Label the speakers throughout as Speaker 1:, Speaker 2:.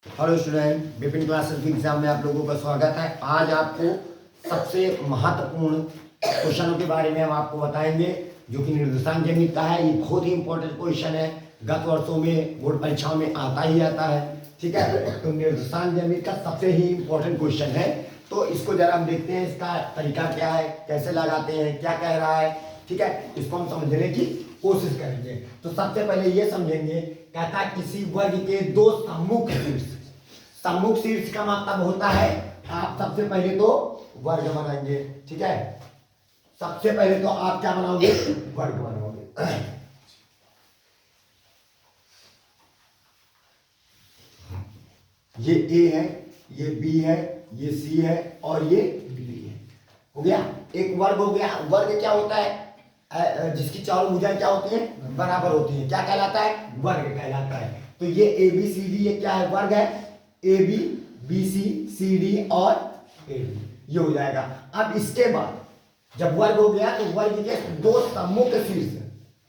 Speaker 1: Hello student, Vipin classes के exam में आप लोगों का स्वागत है। आज आपको सबसे महत्वपूर्ण क्वेश्चनों के बारे में हम आपको बताएंगे जो कि निर्देशांक गणित का है। ये बहुत ही इंपॉर्टेंट क्वेश्चन है, गत वर्षों में बोर्ड परीक्षाओं में आता ही आता है। ठीक है, तो निर्देशांक गणित का सबसे ही इंपॉर्टेंट क्वेश्चन है। तो इसको जरा हम देखते हैं, इसका तरीका क्या है, कैसे लगाते हैं, क्या कह रहा है। ठीक है, इसको हम समझने की कोशिश करेंगे। तो सबसे पहले ये समझेंगे, कहता है किसी वर्ग के दो सम्मुख शीर्ष। सम्मुख शीर्ष का मतलब होता है, आप सबसे पहले तो वर्ग बनाएंगे। ठीक है, सबसे पहले तो आप क्या बनाओगे, वर्ग बनाओगे। ये ए है, ये बी है, ये सी है और ये डी है। हो गया, एक वर्ग हो गया। वर्ग क्या होता है, जिसकी चारों भुजाएं क्या होती हैं, बराबर होती हैं, क्या कहलाता है, वर्ग कहलाता है। तो ये ए बी सी डी, ये क्या है, वर्ग है। A b, b c, c d और ए डी, ये हो जाएगा। अब इसके बाद जब वर्ग हो गया तो वर्ग के दो सम्मुख शीर्ष।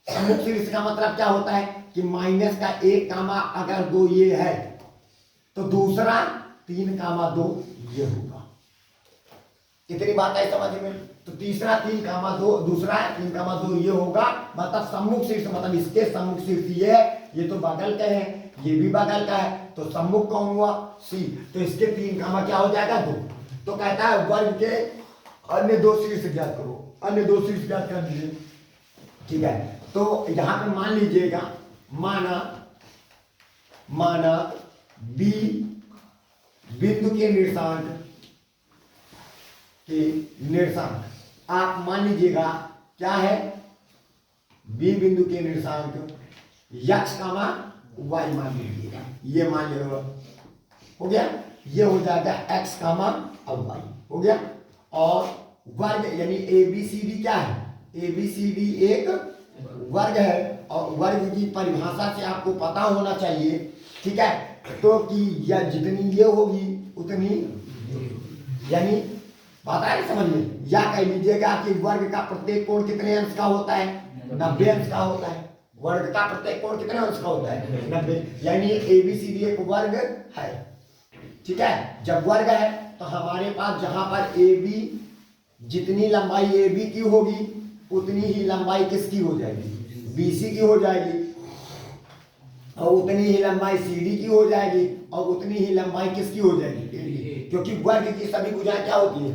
Speaker 1: सम्मुख शीर्ष का मतलब क्या होता है कि माइनस का 1 कामा अगर 2 ये है तो दूसरा 3 कामा 2 ये होगा। कितनी बात है समझ में। तो तीसरा 3 कामा 2, दूसरा 3 कामा 2 ये होगा। मतलब सम्मुख शीर्ष, मतलब इसके सम्मुख शीर्ष ये है, ये तो बगल का है, ये भी बगल का है, तो सम्मुख कौन हुआ, सी। तो इसके 3 कामा क्या हो जाएगा, 2। तो कहता है वर्ग के अन्य दो शीर्ष ज्ञात करो, अन्य दो शीर्ष ज्ञात कर दीजिए। ठीक है, तो यहां पे मान लीजिएगा, माना बी बिंदु के निर्देशांक आप मान लीजिएगा क्या है, बी बिंदु के निर्देशांक यक्स कामा वाई मान लीजिएगा, ये मान लीजिएगा। हो गया, ये हो जाएगा एक्स कामा और वाई, हो गया। और वर्ग यानी ए बी सी डी क्या है, ए बी सी डी एक वर्ग है। और वर्ग की परिभाषा से आपको पता होना चाहिए, ठीक है, तो कि या जितनी ये होगी उतनी, यानी पता है समझ में। या कह लीजिएगा कि वर्ग का प्रत्येक कोण कितने अंश का होता है, 90 अंश का होता है। वर्ग का प्रत्येक कोण कितने अंश का होता है, 90। यानी ए बी सी डी एक वर्ग है। ठीक है, जब वर्ग है तो हमारे पास जहां पर ए बी, जितनी लंबाई ए बी की होगी उतनी ही लंबाई किसकी हो जाएगी, बी सी की हो जाएगी। और उतनी ही लंबाई सी डी की हो जाएगी और उतनी ही लंबाई किसकी हो जाएगी, क्योंकि वर्ग की सभी भुजाएं क्या होती है,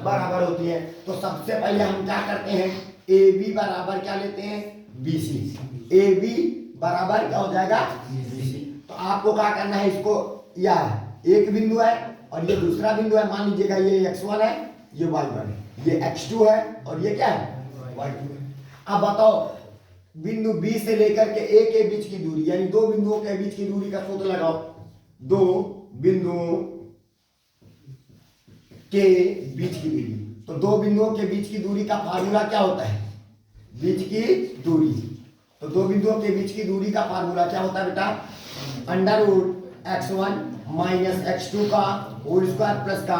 Speaker 1: बराबर होती है। तो सबसे पहले हम क्या करते हैं, ए बी बराबर क्या लेते हैं, बी सी। ए बी बराबर क्या हो जाएगा, बी सी। तो आपको क्या करना है, इसको, या एक बिंदु है और ये दूसरा बिंदु है, मान लीजिएगा ये x1 है, ये y1 है, ये x2 है और ये क्या है, y2 है। अब बताओ, बिंदु B से लेकर के A के बीच की दूरी, यानी दो बिंदुओं के बीच की दूरी का सूत्र लगाओ। दो बिंदुओं के बीच की दूरी, तो दो बिंदुओं के बीच की दूरी का फार्मूला क्या होता है, बीच की दूरी। तो दो बिंदुओं के बीच की दूरी का फार्मूला क्या होता है बेटा, under root x1 minus x2 का होल स्क्वायर प्लस का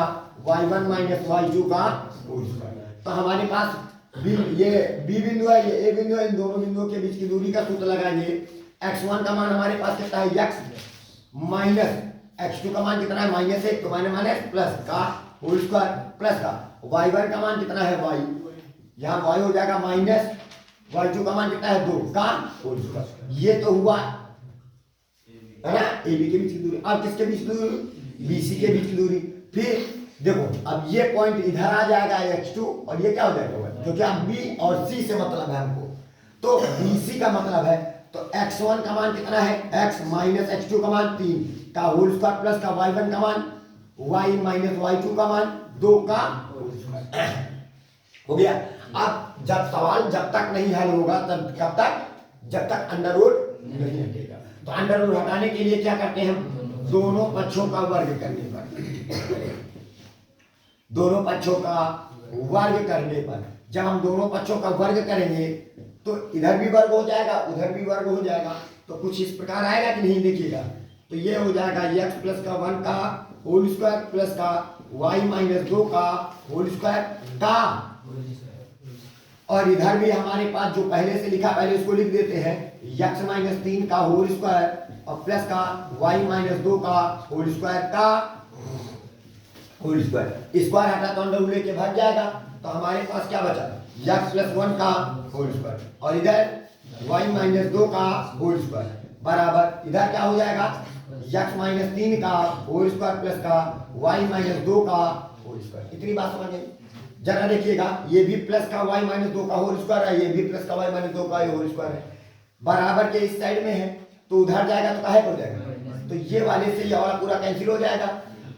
Speaker 1: y1 माइनस y2 का होल स्क्वायर। तो हमारे पास ये बी बिंदु है, ये ए बिंदु है, इन दोनों बिंदुओं के बीच की दूरी का सूत्र लगाएंगे। x1 का मान हमारे पास कितना है, x माइनस x2 का मान कितना है, -1, तो माइनस प्लस का होल स्क्वायर प्लस का y1 का मान कितना है, y, यहाँ y हो जाएगा माइनस y2 का मान कितना है, 2 का होल स्क्वायर। ये तो हुआ है ना ए बी के बीच की दूरी। अब किसके बीच की दूरी, बी सी के बीच की दूरी। फिर देखो, अब ये पॉइंट इधर आ जाएगा x2 और ये क्या हो जाएगा, क्योंकि अब B और C से मतलब है हमको, तो BC का मतलब है। तो x1 का मान कितना है, x माइनस x2 का मान 3 का होल स्क्वायर प्लस का y1 का मान y माइनस y2 का मान 2 का होल स्क्वायर। हो गया। अब जब सवाल जब तक नहीं हल होगा तब कब तक, जब तक अंडर रूट नहीं हटेगा। तो अंडर रूट हटाने के लिए क्या करते हैं हम, दोनों पक्षों का वर्ग करने पर, दोनों पक्षों का वर्ग करने पर, जब हम दोनों पक्षों का वर्ग करेंगे तो इधर भी वर्ग हो जाएगा, उधर भी वर्ग हो जाएगा। तो कुछ इस प्रकार आएगा कि नहीं, देखिएगा। तो ये हो जाएगा x प्लस का 1 का होल स्क्वायर प्लस का y माइनस 2 का होल स्क्वायर का, और इधर भी हमारे पास जो पहले से लिखा पहले उसको लिख देते हैं, x माइनस 3 का होल स्क्वायर और प्लस का y माइनस 2 का होल स्क्वायर का होल स्क्वायर। स्क्वायर हटा तो अंडर रूट लेके भाग जाएगा, तो हमारे पास क्या बचा, x प्लस 1 का होल स्क्वायर और इधर y माइनस 2 का होल स्क्वायर बराबर इधर क्या हो जाएगा, x माइनस 3 का होल स्क्वायर प्लस का y माइनस 2 का होल स्क्वायर। इतनी बात समझ गए। जरा देखिएगा, ये भी प्लस का y माइनस 2 का होल स्क्वायर है, ये भी प्लस का y माइनस 2 का होल स्क्वायर है, बराबर के इस साइड में है, तो उधर जाएगा तो काहे को जाएगा, तो ये वाले से ये वाला पूरा कैंसिल हो जाएगा।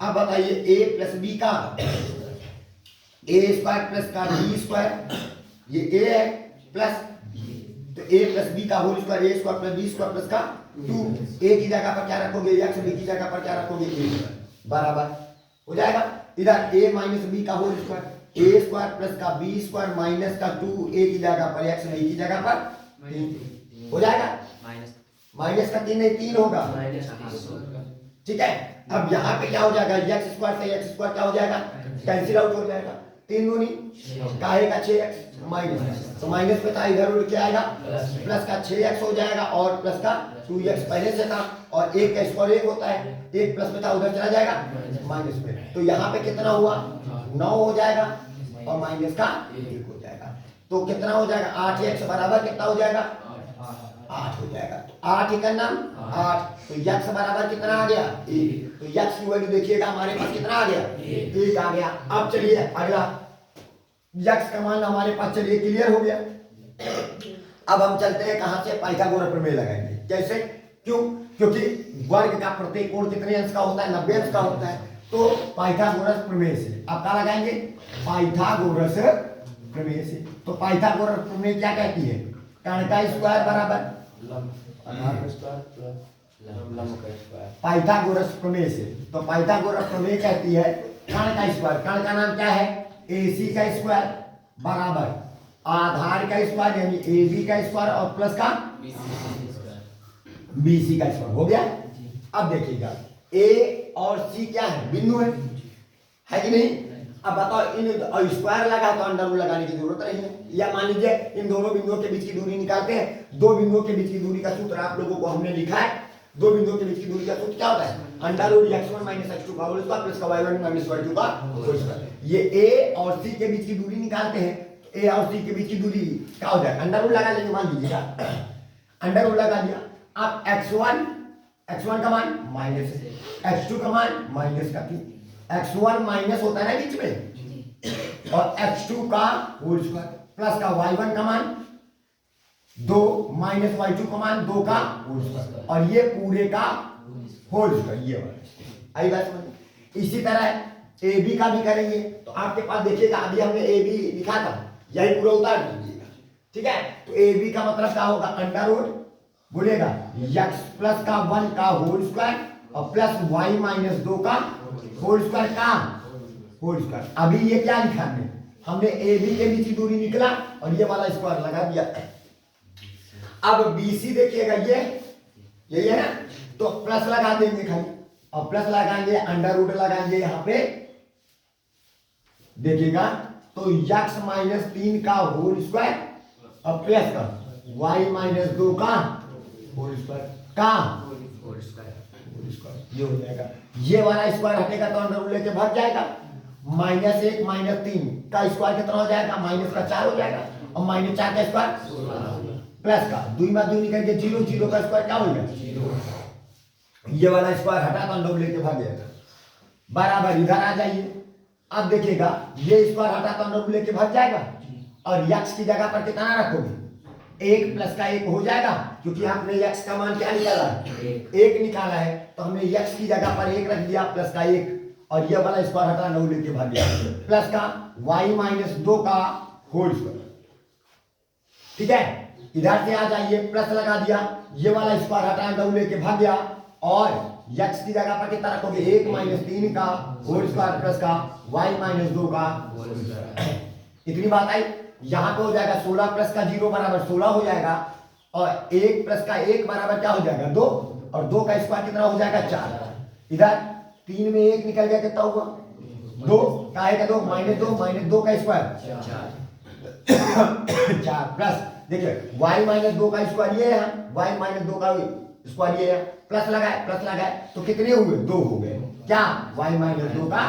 Speaker 1: अब बताइए a प्लस बी का a स्क्वायर प्लस का b स्क्वायर, ये a है प्लस, तो a प्लस बी का whole square, a square plus b square plus का 2, a की जगह पर क्या रखोगे x, b की जगह पर क्या रखोगे a, बराबर हो जाएगा। इधर a माइनस बी का whole square, a square plus का b स्क्वायर माइनस का 2a की जगह पर x, b की जगह पर 3 हो जाएगा, माइनस का 3 नहीं 3 होगा, ठीक है। अब यहाँ पे क्या हो जाएगा, x स्क्वायर से x स्क्वायर क्या हो जाएगा, कैंसिल आउट हो जाएगा, 3 दूनी काहे का 6x माइनस, तो माइनस में था इधर उड़ के आएगा, प्लस का 6x हो जाएगा और प्लस का 2x पहले से था, और एक का स्क्वायर 1 होता है, एक प्लस में था उधर चला जाएगा माइनस में, तो यहाँ पे कितना हुआ 9 हो जाएगा और माइनस का 1 हो जाएगा, तो कितना हो जाएगा 8x बराबर कितना हो जाएगा 8 हो जाएगा, तो 8 का नाम 8, तो x बराबर कितना आ गया 1, तो x की वैल्यू देखिएगा हमारे पास कितना आ गया 1 आ गया। अब चलिए अगला x का मान हमारे पास, चलिए क्लियर हो गया। अब हम चलते हैं कहां से, पाइथागोरस प्रमेय लगाएंगे। कैसे, क्यों, क्योंकि वर्ग का प्रत्येक कोण कितने अंश का होता है 90 अंश का होता है, तो पाइथागोरस प्रमेय से अब क्या लगाएंगे, पाइथागोरस प्रमेय से। तो पाइथागोरस प्रमेय क्या कहती है, कर्ण का स्क्वायर बराबर पाइथागोरस प्रमेय से, तो पाइथागोरस प्रमेय कहती है कर्ण का स्क्वायर, कर्ण का नाम क्या है AC का स्क्वायर बराबर आधार का स्क्वायर यानी AB का स्क्वायर और प्लस का BC का स्क्वायर हो गया। अब देखिएगा A और C क्या है, बिंदु है कि नहीं। अब बताओ, इन स्क्वायर लगा तो अंडर रूट लगाने की जरूरत नहीं है, या मान लीजिए इन दोनों बिंदुओं के बीच की दूरी निकालते हैं, दो बिंदुओं के बीच की दूरी का सूत्र आप लोगों को हमने लिखा है, दो बिंदुओं के बीच की दूरी का सूत्र क्या होता है, under root x1 minus x2 का होल स्क्वायर प्लस का y1 माइनस y2 का होल स्क्वायर। ये A और C के बीच की दूरी निकालते हैं, तो A और C के बीच की दूरी क्या हो जाएगा, अंडर रूट लगा लेंगे, मान लीजिएगा अंडर रूट लगा दिया। अब x1 का मान माइनस, x2 का मान माइनस का 3, x1 माइनस होता है ना बीच में, और x2 का होल स्क्वायर प्लस का y1 का मान 2 माइनस y2 का मान 2 का होल स्क्वायर, और ये पूरे का होल स्क्वायर, ये वाला आई बात समझ। इसी तरह AB का भी करेंगे, तो आपके पास देखिएगा अभी हमने AB लिखा था, यही पूरा उतार दीजिएगा, ठीक है। तो AB का मतलब क्या होगा, अंडर रूट बोलेगा x प्लस का 1 का होल स्क्वायर और प्लस y माइनस 2 का होल स्क्वायर का होल स्क्वायर। अभी ये क्या लिखा हमने AB के बीच की दूरी निकला और ये वाला स्क्वायर लगा दिया। अब BC देखिएगा, ये यही है ना, तो प्लस लगा देंगे खाली, और प्लस लगाएंगे अंडर रूट लगाएंगे यहाँ पे देखिएगा, तो x माइनस 3 का होल स्क्वायर और प्लस का y माइनस 2 का होल स्क्वायर का होल स्क्वायर, ये हो जाएगा। ये वाला स्क्वायर हटेगा तो अंडर रूट लेके भाग जाएगा, माइनस 1 माइनस 3 का स्क्वायर कितना हो जाएगा, माइनस का 4 हो जाएगा, और माइनस 4 का स्क्वायर प्लस का 2 में 2 निकल के 0, 0 का स्क्वायर क्या हो गया, ये वाला स्क्वायर हटा तो अंडर रूट लेके भाग जाएगा, बराबर इधर आ जाइए। अब देखिएगा ये स्क्वायर हटा तो अंडर रूट लेके भाग जाएगा, और x की जगह पर कितना रखोगे, 1 प्लस का 1 हो जाएगा, क्योंकि आपने x का मान क्या निकाला है 1 निकाला है, तो हमने x की जगह पर 1 रख दिया प्लस का 1, और ये वाला स्क्वायर हटा 9 लेके भाग गया, प्लस का y माइनस 2 का होल स्क्वायर, ठीक है। इधर से आ जाइए, प्लस लगा दिया, ये वाला स्क्वायर हटा 9 लेके भाग गया, और x की जगह पर कितना रखोगे, 1 माइनस 3 का होल स्क्वायर प्लस का y माइनस 2 का होल स्क्वायर। इतनी बात आई। यहाँ पे हो जाएगा 16 प्लस का 0 बराबर 16 हो जाएगा, और 1 प्लस का 1 बराबर क्या हो जाएगा 2, और 2 का स्क्वायर कितना हो जाएगा 4। इधर 3 में 1 निकल गया, कितना हुआ 2 का 2 माइनस 2 का स्क्वायर 4 प्लस देखिए y माइनस 2 का स्क्वायर ये है, y माइनस 2 का स्क्वायर ये है, प्लस लगाए तो कितने हुए 2 हो गए क्या y माइनस 2 का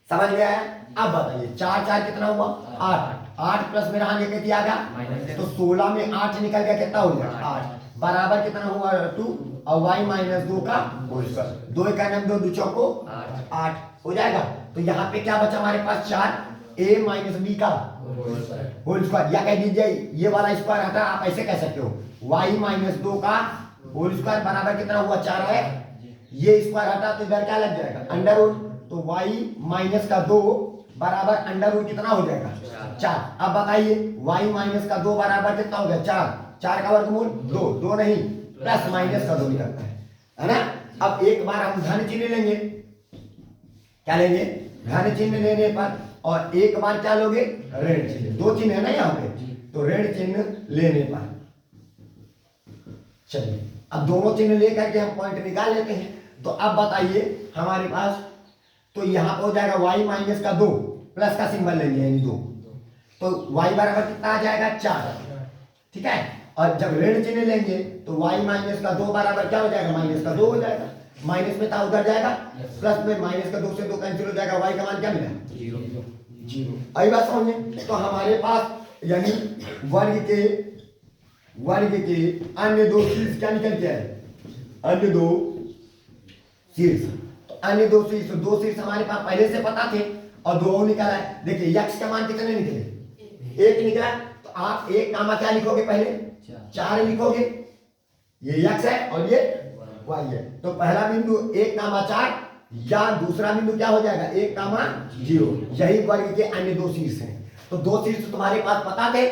Speaker 1: समझ गया है। अब बताइए 4 4 कितना हुआ 8 8 प्लस में रहा लेके दिया गया तो 16 में 8 निकल गया कितना हो गया 8 बराबर कितना हुआ 2 और y माइनस 2 का होल स्क्वायर 2 का नाम 2 चौको 8 हो जाएगा। तो यहाँ पे क्या बचा हमारे पास 4 a माइनस बी का होल स्क्वायर या कह दीजिए ये वाला स्क्वायर हटा आप ऐसे कह सकते हो y माइनस 2 का होल स्क्वायर बराबर कितना हुआ 4 है, ये स्क्वायर हटा तो इधर क्या लग जाएगा अंडर रूट तो y माइनस का 2 बराबर अंडर रूट कितना हो जाएगा 4। अब बताइए y माइनस का 2 बराबर कितना हो गया 4 का वर्गमूल 2 नहीं प्लस माइनस का 2 निकलता है ना। अब एक बार हम धन चिन्ह लेंगे, क्या लेंगे धन चिन्ह लेने पर और एक बार क्या लोगे ऋण चिन्ह, 2 चिन्ह है ना यहाँ पे तो ऋण चिन्ह लेने पर। चलिए अब दोनों चिन्ह लेकर के हम पॉइंट निकाल लेते हैं। तो अब बताइए हमारे पास तो यहाँ पे हो जाएगा y माइनस का 2 प्लस का सिंबल लेंगे यानी 2 तो y बराबर कितना आ जाएगा 4 ठीक है। और जब ऋण चिन्ह लेंगे तो y माइनस का 2 बराबर क्या हो जाएगा माइनस का 2 हो जाएगा, माइनस में था उधर जाएगा प्लस में माइनस का 2 से 2 कैंसिल हो जाएगा y का मान क्या मिला 0। अभी बात समझे तो हमारे पास यानी वर्ग के अन्य 2 शीर्ष क्या निकल के आए अन्य 2 शीर्ष अन्य 2 शीर्ष हमारे पास पहले से पता थे और 2 निकला है। देखिए x का मान कितने निकले 1 निकला तो आप 1 कामा क्या लिखोगे पहले 4 लिखोगे, ये x है और ये y है तो पहला बिंदु 1 कामा 4 या दूसरा बिंदु क्या हो जाएगा 1 कामा 0, यही वर्ग के अन्य 2 शीर्ष हैं। तो 2 शीर्ष तुम्हारे पास पता थे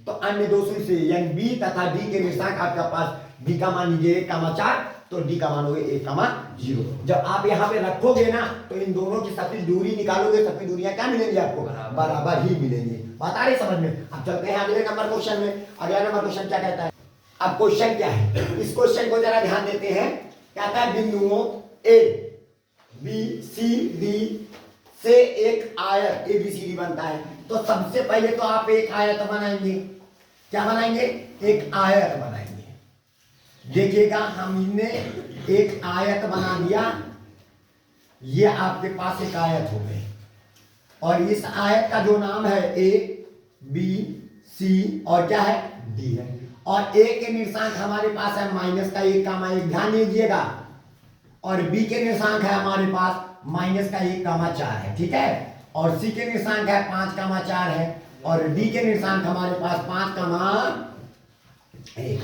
Speaker 1: तो अन्य 2 शीर्ष यानी b तथा d के निर्देशांक आपका पास b का मान लीजिए 1 कामा 4 तो d का मान होगा 1 कामा 0। जब आप यहाँ पे रखोगे ना तो इन दोनों की सभी दूरी निकालोगे, सभी दूरियां क्या मिलेंगी आपको बराबर ही मिलेंगी। बात आ रही समझ में। अब चलते हैं अगले नंबर क्वेश्चन में। अगला नंबर क्वेश्चन क्या कहता है, अब क्वेश्चन क्या है इस क्वेश्चन को जरा ध्यान देते हैं। कहता है बिंदुओं a b c d से एक आयत ABCD बनता है। तो सबसे पहले तो आप एक आयत बनाएंगे, क्या बनाएंगे एक आयत बनाएंगे। देखिएगा हमने एक आयत बना दिया, ये आपके पास एक आयत हो गई और इस आयत का जो नाम है A B C और क्या है D है और A के निर्देशांक हमारे पास है माइनस का 1 कामा 1 ध्यान दीजिएगा और B के निर्देशांक है हमारे पास माइनस का 1 कामा 4 है ठीक है और C के निर्देशांक है 5 कामा 4 है और D के निर्देशांक हमारे पास 5 कामा 1 है।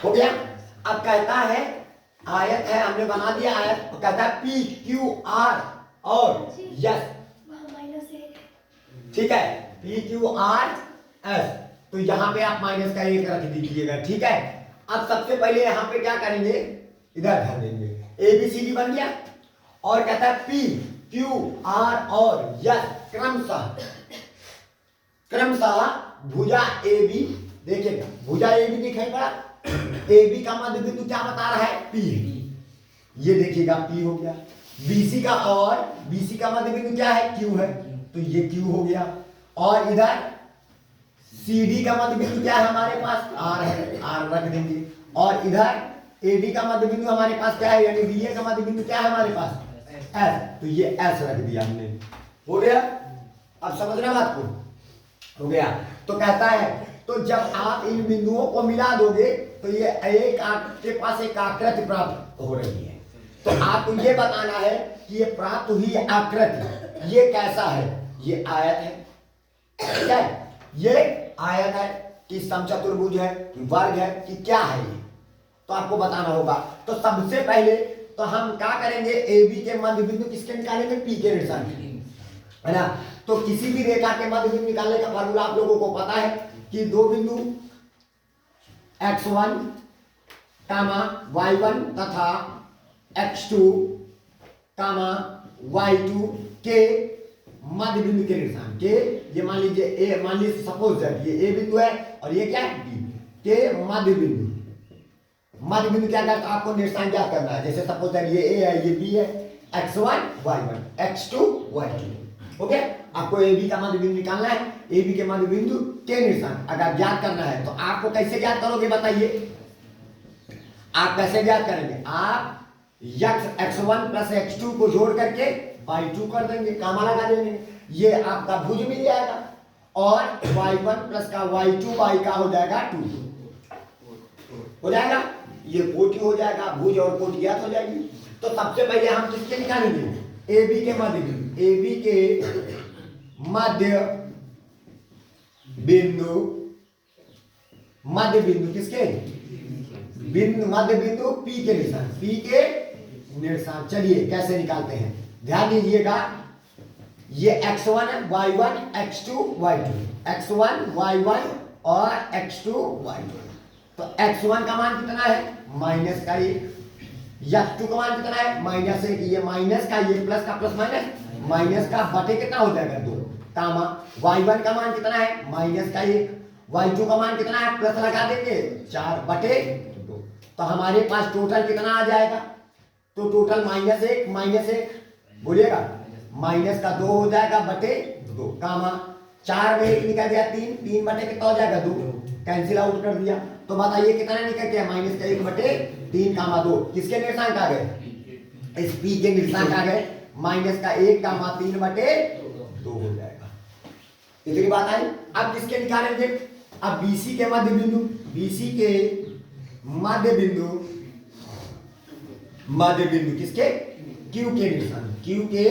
Speaker 1: हो गया। अब कहता है आयत है हमने बना दिया आयत, कहता है P Q R और S ठीक है P Q R S तो यहाँ पे आप माइनस का 1 रख दीजिएगा ठीक है। अब सबसे पहले यहाँ पे क्या करेंगे इधर धर देंगे ABCD बन गया और कहता है P Q R और S क्रमशः भुजा AB देखिएगा भुजा AB दिखेगा AB का मध्य बिंदु क्या बता रहा है P है, ये देखिएगा P हो गया। BC का और BC का मध्य बिंदु क्या है Q है तो ये Q हो गया और इधर CD का मध्य बिंदु क्या है हमारे पास R है, R रख देंगे और इधर AD का मध्य बिंदु हमारे पास क्या है यानी BA का मध्य बिंदु क्या है हमारे पास S तो ये S रख दिया हमने। हो गया। अब समझना बात को हो गया। तो कहता है तो जब आप इन बिंदुओं को मिला दोगे तो ये एक आपके पास एक आकृति प्राप्त हो रही है। तो आपको ये बताना है कि ये प्राप्त हुई आकृति ये कैसा है, ये आयत है ठीक है, ये आयत है कि समचतुर्भुज है कि वर्ग है कि क्या है ये तो आपको बताना होगा। तो सबसे पहले तो हम क्या करेंगे AB के मध्य बिंदु किसके निकालेंगे P के निर्देशांक है ना। तो किसी भी रेखा के मध्य बिंदु निकालने का फॉर्मूला आप लोगों को पता है कि दो बिंदु x1 कामा y1 तथा x2 कामा y2 के मध्य बिंदु के निर्देशांक के ये मान लीजिए A मान लीजिए सपोज दैट ये A बिंदु है और ये क्या है B के मध्य बिंदु क्या करता है आपको निर्देशांक क्या करना है। जैसे सपोज दैट ये A है ये B है x1 y1 x2 y2 okay, आपको ए बी का मध्य बिंदु निकालना है, ए बी के मध्य बिंदु के निर्देशांक अगर ज्ञात करना है तो आपको कैसे ज्ञात करोगे बताइए? आप कैसे ज्ञात करेंगे? आप x1 प्लस x2 को जोड़ करके y2 कर देंगे, कामा लगा देंगे, ये आपका भुज मिल जाएगा और y1 प्लस का y2 y का हो जाएगा 2 हो जाएगा, ये कोटि हो जाएगा, भुज और कोटि ज्ञात हो जाएगी। तो सबसे पहले हम किसके निकालेंगे? ए बी के मध्य बिंदु, ए बी के मध्य बिंदु किसके बिंदु, मध्य बिंदु P के निशान, P के निशान। चलिए कैसे निकालते हैं, ध्यान दीजिएगा, ये x1 y1 x2 y2, x1 y1 और x2 y2। तो x1 का मान कितना है? माइनस का एक, x2 का मान कितना है? माइनस एक, ये माइनस का, ये प्लस का प्लस माइनस, माइनस का बटे कितना हो जाएगा 2, कामा y1 का मान कितना है? माइनस का एक, y2 का मान कितना है? प्लस लगा देंगे 4 बटे 2। तो हमारे पास टोटल कितना आ जाएगा? तो टोटल माइनस एक बोलिएगा, माइनस का 2 हो जाएगा बटे 2, कामा 4 में 1 निकल गया 3, 3 बटे कितना हो जाएगा 2, कैंसिल आउट कर दिया। तो बताइए कितना निकल गया? माइनस का 1 बटे 3 कामा 2, किसके निर्देशांक आ गए? इस पी के निर्देशांक आ गए, माइनस का 1 कामा 3 बटे 2 हो जाएगा। इतनी बात आई। अब किसके निकालेंगे? अब बीसी के मध्य बिंदु, बीसी के मध्य बिंदु किसके? क्यू के निशान, क्यू के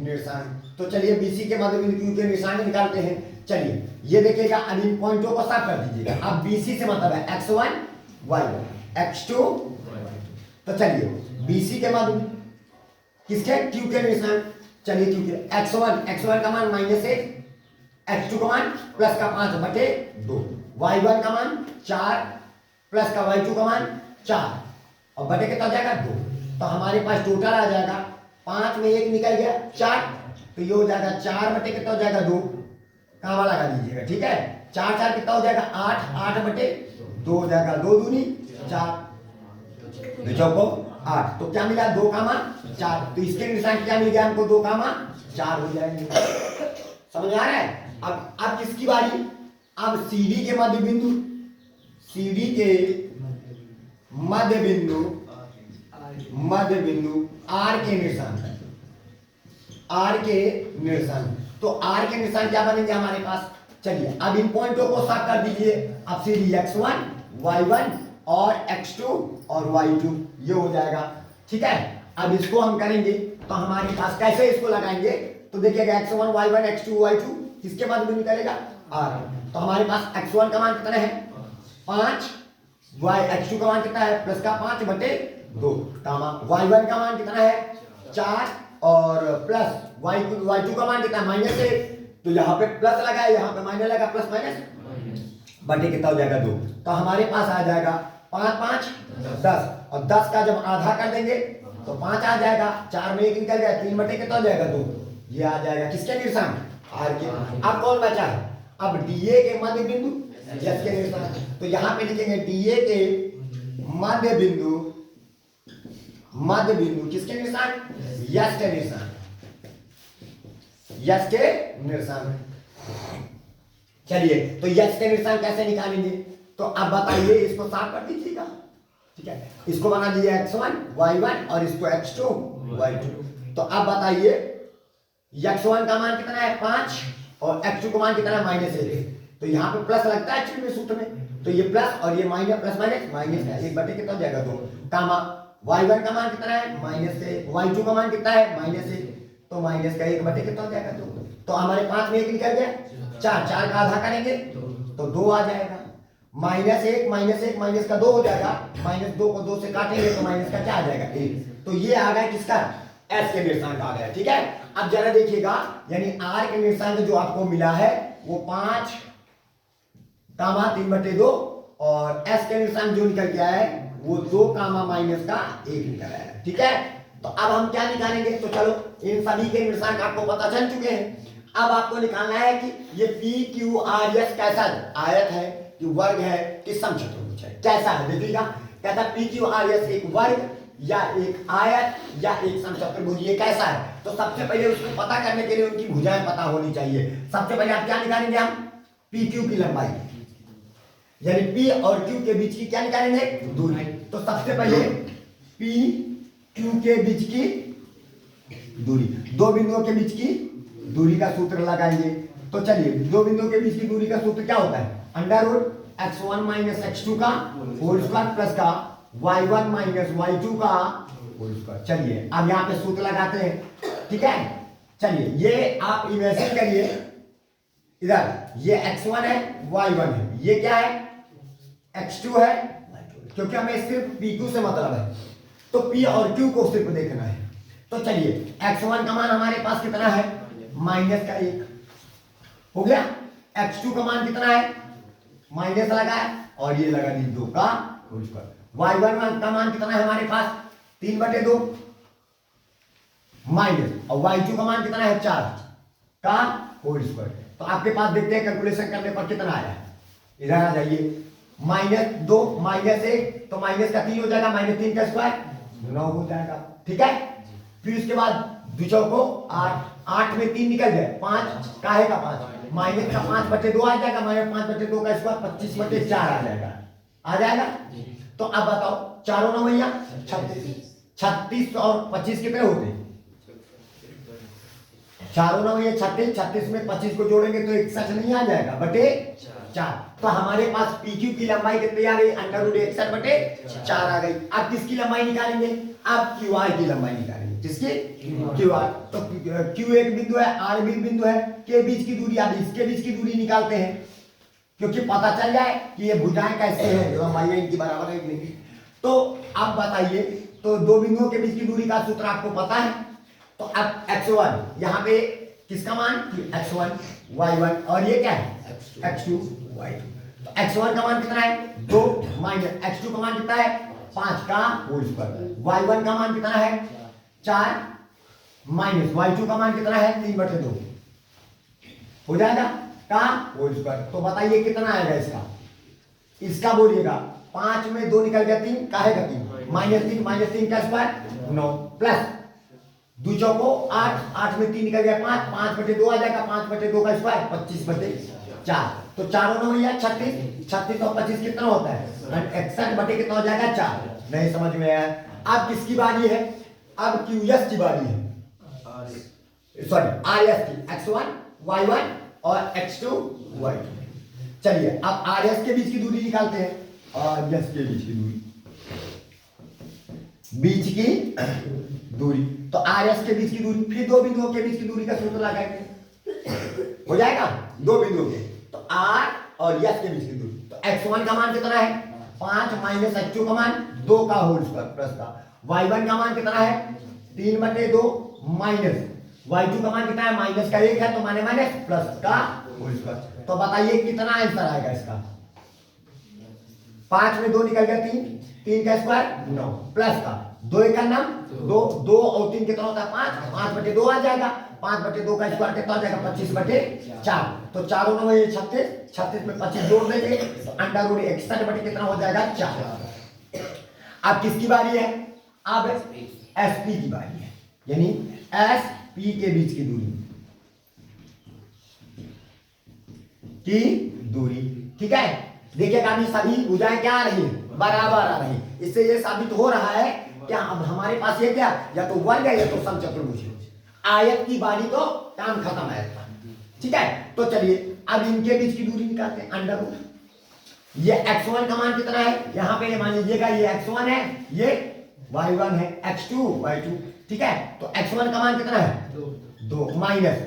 Speaker 1: निशान। तो चलिए बीसी के मध्य बिंदु क्यू के निशान निकालते हैं। चलिए ये देखिएगा, अब इन पॉइंटों को साफ कर दीजिएगा। अब बीसी से मतलब है x1 y1 x2, तो चलिए बीसी के मध्य किसके? क्यू के निशान। चलिए क्यू के x1 का मान -1, x2 का मान प्लस का 5 बटे 2, y1 का मान 4 प्लस का y2 का मान 4 और बटे कितना हो जाएगा 2। तो हमारे पास टोटल आ जाएगा, 5 में 1 निकल गया 4, तो ये हो जाएगा 4 बटे कितना हो जाएगा 2, कामा लगा दीजिएगा, ठीक है। 4 4 कितना हो जाएगा 8, 8 बटे 2 हो जाएगा, 2 दूनी 4 चौको 8। तो क्या मिला? 2 कामा 4। तो इसके निशान क्या मिल गया हमको? 2 कामा 4 हो जाएंगे। समझ आ रहा है? अब किसकी बारी? अब सीडी के मध्य बिंदु, सीडी के मध्य बिंदु आर के निशान, आर के निशान। तो आर के निशान क्या बनेंगे हमारे पास? चलिए अब इन पॉइंटों को साफ कर दीजिए। अब सीधी x1 y1 और x2 और y2 ये हो जाएगा, ठीक है। अब इसको हम करेंगे तो हमारे पास कैसे इसको लगाएंगे? तो देखिएगा x1 y1 x2 y2 किसके मध्य बिंदु करेगा? आर। तो हमारे पास x1 का मान कितना है? 5, x2 का मान कितना है? प्लस का 5 बटे 2, कामा y1 का मान कितना है? 4 और प्लस y2 का मान कितना है? -1। तो यहाँ पे प्लस लगा है, यहाँ पे माइनस लगा, प्लस माइनस बटे कितना हो जाएगा 2। तो हमारे पास आ जाएगा 5 5 10, और 10 का जब आधा कर देंगे तो 5 आ जाएगा, 4 में 1 निकल गया, 3 बटे कितना हो जाएगा 2, ये आ जाएगा किसके निशान? आर के। अब कौन बचा है? अब डीए के मध्य बिंदु यस के निशान। तो यहाँ पे लिखेंगे डीए के मध्य बिंदु किसके निशान? यस के निशान, यस के निशान। चलिए तो यस के निशान कैसे निकालेंगे? तो अब बताइए, इसको साफ कर दीजिएगा, ठीक है। इसको बना दीजिए x1 y1 और इसको x2 y2। तो अब बताइए x1 का मान कितना है? 5 और x2 का मान कितना है? -1। तो यहाँ पे प्लस लगता है एक्चुअली में सूत्र में, तो ये प्लस और ये माइनस, प्लस माइनस है, 1 बटे कितना हो जाएगा 2, कामा y1 का मान कितना है? -1, y2 का मान कितना है? -1, तो माइनस का 1 बटे कितना हो जाएगा 2। तो हमारे 5 में 1 निकल गया, 4 4 का आधा करेंगे तो 2 आ जाएगा, -1 माइनस का 2 हो जाएगा, -2 को 2 से काटेंगे तो माइनस का क्या आ जाएगा 1। तो ये आ गया किसका? एस के निर्देशांक आ गया, ठीक है। अब जरा देखिएगा, यानी आर के निर्देशांक जो आपको मिला है वो 5 कामा 3 बटे 2, और एस के निर्देशांक जो निकल के आया है वो 2 कामा माइनस का 1 निकल आया है, ठीक है। तो अब हम क्या निकालेंगे? तो चलो इन सभी के निर्देशांक आपको पता चल चुके हैं। अब आपको निकालना है कि ये पी क्यू आर एस कैसा आयत है, कि वर्ग है, कि समचतुर्भुज है, कैसा है? देखिएगा, कहता है पी क्यू आर एस एक वर्ग या एक आयत या एक समचतुर्भुज, ये कैसा है? तो सबसे पहले उसको पता करने के लिए उनकी भुजाएं पता होनी चाहिए। सबसे पहले आप क्या निकालेंगे? हम पी क्यू की लंबाई, यानी पी और क्यू के बीच की क्या निकालेंगे? दूरी। तो सबसे पहले पी क्यू के बीच की दूरी, दो बिंदुओं के बीच की दूरी का सूत्र लगाएंगे। तो चलिए, दो बिंदुओं के बीच की दूरी का सूत्र क्या होता है? Under root x1 minus x2 का होल स्क्वायर प्लस का y1 माइनस y2 का होल स्क्वायर। चलिए अब यहाँ पे सूत्र लगाते हैं, ठीक है? चलिए ये आप इमेजिन करिए, इधर ये x1 है, y1 है, ये क्या है? x2 है, क्योंकि हमें सिर्फ PQ से मतलब है, तो P और Q को सिर्फ देखना है। तो चलिए x1 का मान हमारे पास कितना है? माइनस का 1 हो गया। x2 का मान कितना है? माइनस लगा है, और ये लगा दी 2 का होल स्क्वायर। y1 का मान कितना है हमारे पास? 3/2 माइनस, और y2 का मान कितना है? 4 का होल स्क्वायर। तो आपके पास देखते हैं कैलकुलेशन करने पर कितना आया। इधर आ जाइए, -2 -1 तो माइनस का 3 हो जाएगा, -3 का स्क्वायर 9 हो जाएगा, ठीक है? फिर उसके बाद दुचौ को 8 में 3 निकल जाए, 5 काहे का 5, माइनस का 5/2 आ जाएगा, -5/2 का स्क्वायर 25/4 आ जाएगा, आ जाएगा। तो अब बताओ, चारों 9 भैया 36 और 25 कितने होते हैं? चारों 9 भैया 36 में 25 को जोड़ेंगे तो 61 नहीं आ जाएगा, बटे 4। तो हमारे पास PQ की लंबाई कितनी आ गई? अंडर रूट 61/4 आ गई। अब किसकी लंबाई निकालेंगे? अब QR की लंबाई निकालेंगे। किसकी? QR। तो Q एक बिंदु है, R भी बिंदु है, के बीच की दूरी, अब इसके बीच की दूरी निकालते हैं, क्योंकि पता चल जाए कि ये भुजाएं कैसे हैं, लंबाई इनकी बराबर है कि नहीं। तो अब बताइए, तो दो बिंदुओं के बीच की दूरी का सूत्र आपको पता है। तो अब x1 यहाँ पे किसका मान? x1 y1, और ये क्या है? x2 y2। तो x1 का मान कितना है? 2 माइनस x2 का मान कितना है? 5 का होल स्क्वायर। y1 का मान कितना है? 4 माइनस y2 का मान कितना है? 3/2 हो जाएगा का होल स्क्वायर। तो बताइए कितना आएगा इसका? इसका बोलिएगा, 5 में 2 निकल गया, 3 काहे का 3, -3 का स्क्वायर 9 प्लस दूचौ को 8 में 3 निकल गया, 5/2 आ जाएगा, 5/2 का स्क्वायर 25/4। तो चारों 9 भैया 36 और 25 कितना होता है? 61 बटे कितना हो जाएगा? 4। नहीं समझ में आया? अब किसकी बारी है? अब QS की बारी है, सॉरी RS की, x1 y1 और x2 y2। चलिए अब RS के बीच की दूरी निकालते हैं। RS के बीच की दूरी, बीच की दूरी, तो RS के बीच की दूरी, फिर दो बिंदुओं के बीच की दूरी का सूत्र लगाएंगे, हो जाएगा दो बिंदुओं के। तो R और S के बीच की दूरी, तो x1 का मान कितना है? 5 माइनस x2 का मान 2 का होल स्क्वायर प्लस का, y1 का मान कितना है? 3/2 माइनस y2 का मान कितना है? माइनस का 1 है, तो माने माइनस प्लस का होल स्क्वायर। तो बताइए कितना आंसर आएगा इसका? 5 में 2 निकल गया, 3 का स्क्वायर 9 प्लस का 2 का नाम 2 और 3 कितना होता है? 5/2 आ जाएगा, 5/2 का स्क्वायर कितना हो जाएगा? 25/4। तो चारों 9 ये 36 में 25 जोड़ देंगे तो अंडर रूट 61 बटे कितना हो जाएगा? 4। अब किसकी बारी है? अब SP की बारी है, यानी SP के बीच की दूरी, ठीक है? देखिएगा अभी सभी भुजाएं क्या आ रही है? बराबर आ रही है। इससे ये साबित हो रहा है क्या अब हमारे पास ये क्या, या तो वर्ग है या तो समचतुर्भुज है। आयत की बारी तो काम खत्म है, ठीक है? तो चलिए अब इनके बीच की दूरी निकालते हैं। अंडर रूट ये x1 का मान कितना है? यहाँ पे मान लीजिएगा ये x1 है, ये y1 है, x2 y2, ठीक है? तो x1 का मान कितना है? 2 माइनस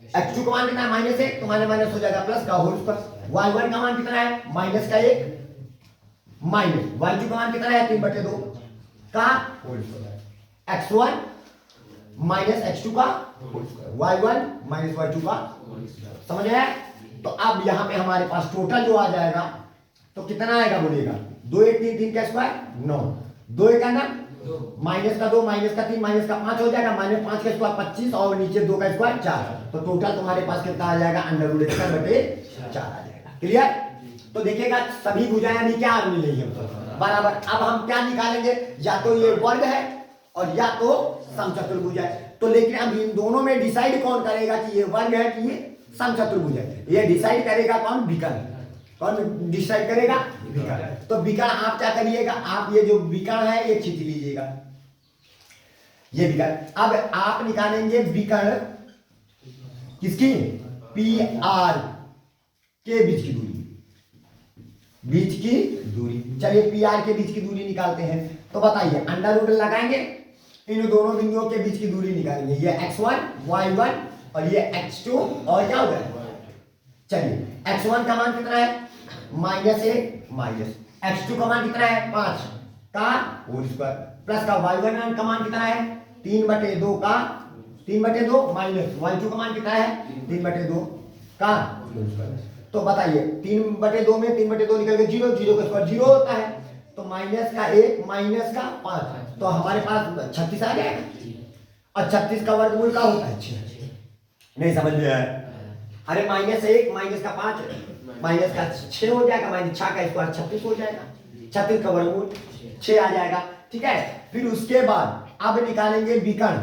Speaker 1: x2 का मान कितना है? -1, तो माइनस हो जाएगा प्लस का होल स्क्वायर। y1 का मान कितना है? -1 माइनस y2 का मान कितना है? 3/2 का whole square. x1 minus x2 का whole square, y1 minus y2 का होल स्क्वायर। समझ आया? तो अब यहाँ पे हमारे पास टोटल जो आ जाएगा तो कितना आएगा बोलिएगा? 2 1 3 3 का स्क्वायर 9, 2 1 का ना माइनस का 2 माइनस का 3 माइनस का 5 हो जाएगा, -5 का स्क्वायर 25 और नीचे 2 का स्क्वायर 4। तो टोटल तुम्हारे पास कितना आ जाएगा? अंडर रूट 61/4 आ जाएगा। क्लियर? तो देखिएगा सभी भुजाएं अभी क्या मिल रही है? बराबर। अब हम क्या निकालेंगे, या तो ये वर्ग है और या तो समचतुर्भुज है। तो लेकिन अब इन दोनों में डिसाइड कौन करेगा कि ये वर्ग है कि ये समचतुर्भुज है? ये डिसाइड करेगा कौन? विकर्ण। कौन डिसाइड करेगा? विकर्ण। तो विकर्ण आप क्या करिएगा, आप ये जो विकर्ण है ये खींच लीजिएगा, ये विकर्ण। अब आप निकालेंगे विकर्ण किसकी? पी आर के बीच की दूरी, बीच की दूरी। चलिए पी आर के बीच की दूरी निकालते हैं। तो बताइए, अंडर रूट लगाएंगे, इन दोनों बिंदुओं के बीच की दूरी निकालेंगे। ये x1 y1 और ये x2 और क्या होगा? चलिए x1 का मान कितना है? -1 माइनस x2 का मान कितना है? 5 का होल स्क्वायर प्लस का y1 का मान कितना है? 3/2 का 3/2 माइनस y2 का मान कितना है? 3/2 का होल स्क्वायर। तो बताइए 3/2 में 3/2 निकल के 0, 0 का स्क्वायर 0 होता है, तो -1 का 5, तो हमारे पास 36 आ जाएगा। और 36 का वर्गमूल का होता है 6। नहीं समझ में आया? अरे -1 माइनस का 5 माइनस का 6 हो जाएगा, -6 का स्क्वायर 36 हो जाएगा, 36 का वर्गमूल 6 आ जाएगा। ठीक है, फिर उसके बाद अब निकालेंगे विकर्ण।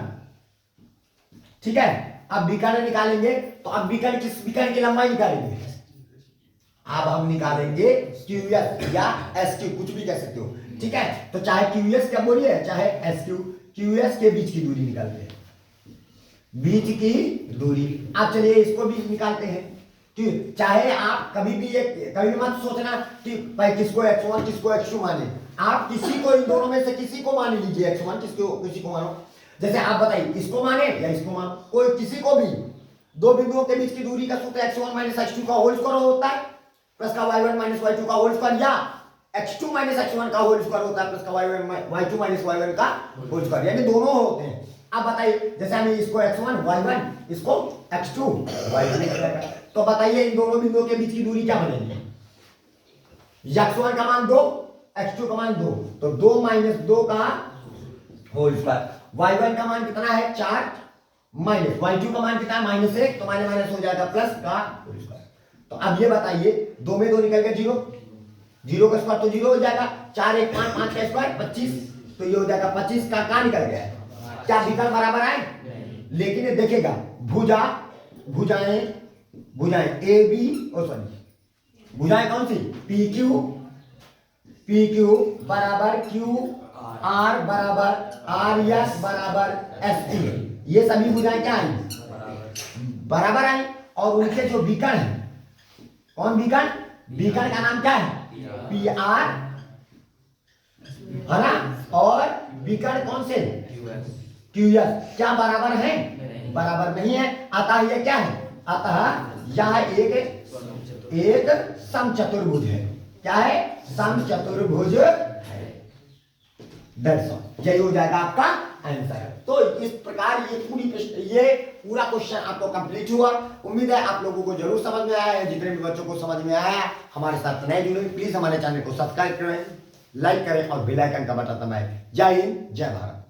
Speaker 1: ठीक है, अब विकर्ण निकालेंगे, तो अब विकर्ण किस विकर्ण की लंबाई निकालेंगे? अब हम निकालेंगे QS या SQ, कुछ भी कह सकते हो। ठीक है, तो चाहे QS क्या बोलिए चाहे SQ, QS के बीच की दूरी निकालते हैं, बीच की दूरी। आप चलिए इसको भी निकालते हैं। ठीक, चाहे आप कभी भी मत सोचना कि भाई किसको x1 किसको x2 माने। आप किसी को इन दोनों में से किसी को मान लीजिए x1, किसी को मानो। जैसे आप बताइए इसको माने या इसको मानो, कोई किसी को भी। दो बिंदुओं के बीच की दूरी का सूत्र x1 माइनस x2 का होल स्क्वायर होता है, प्लस का y1 माइनस y2 का होल स्क्वायर, या x2 माइनस x1 का होल स्क्वायर होता है, प्लस का y2 माइनस y1 का होल स्क्वायर, यानी दोनों होते हैं। अब बताइए जैसे हमें इसको x1 y1 इसको x2 y1, तो बताइए इन दोनों बिंदुओं के बीच की दूरी क्या बनेगी? x1 का मान 2, x2 का मान 2, तो 2 माइनस 2 का होल स्क्वायर। y1 का मान कितना है? 4 माइनस y2 का मान कितना है? -1, तो माइनस हो जाएगा प्लस का होल स्क्वायर। तो अब ये बताइए 2 में 2 निकल के 0, 0 का स्क्वायर तो 0 हो जाएगा, 4 1 5 5 का स्क्वायर 25, तो ये हो जाएगा 25 का कहाँ निकल गया? क्या विकर्ण बराबर आए? लेकिन ये देखेगा भुजाएं ए बी, भुजाएं कौन सी? पी क्यू बराबर क्यू आर बराबर आर एस बराबर एस टी, ये सभी भुजाएं क्या आई? बराबर आई। और उनके जो विकर्ण है, कौन विकर्ण? विकर्ण का नाम क्या है? पी आर, है ना? और विकर्ण कौन से? QS। क्या बराबर है? बराबर नहीं है। अतः ये क्या है? अतः यह एक समचतुर्भुज है। क्या है? समचतुर्भुज है। यही हो जाएगा आपका आंसर। तो इस प्रकार ये पूरा क्वेश्चन आपको कंप्लीट हुआ। उम्मीद है आप लोगों को जरूर समझ में आया है। जितने भी बच्चों को समझ में आया है, हमारे साथ नए जुड़े, प्लीज हमारे चैनल को सब्सक्राइब करें, लाइक करें और बेल आइकन का बटन दबाएं। जय हिंद, जय भारत।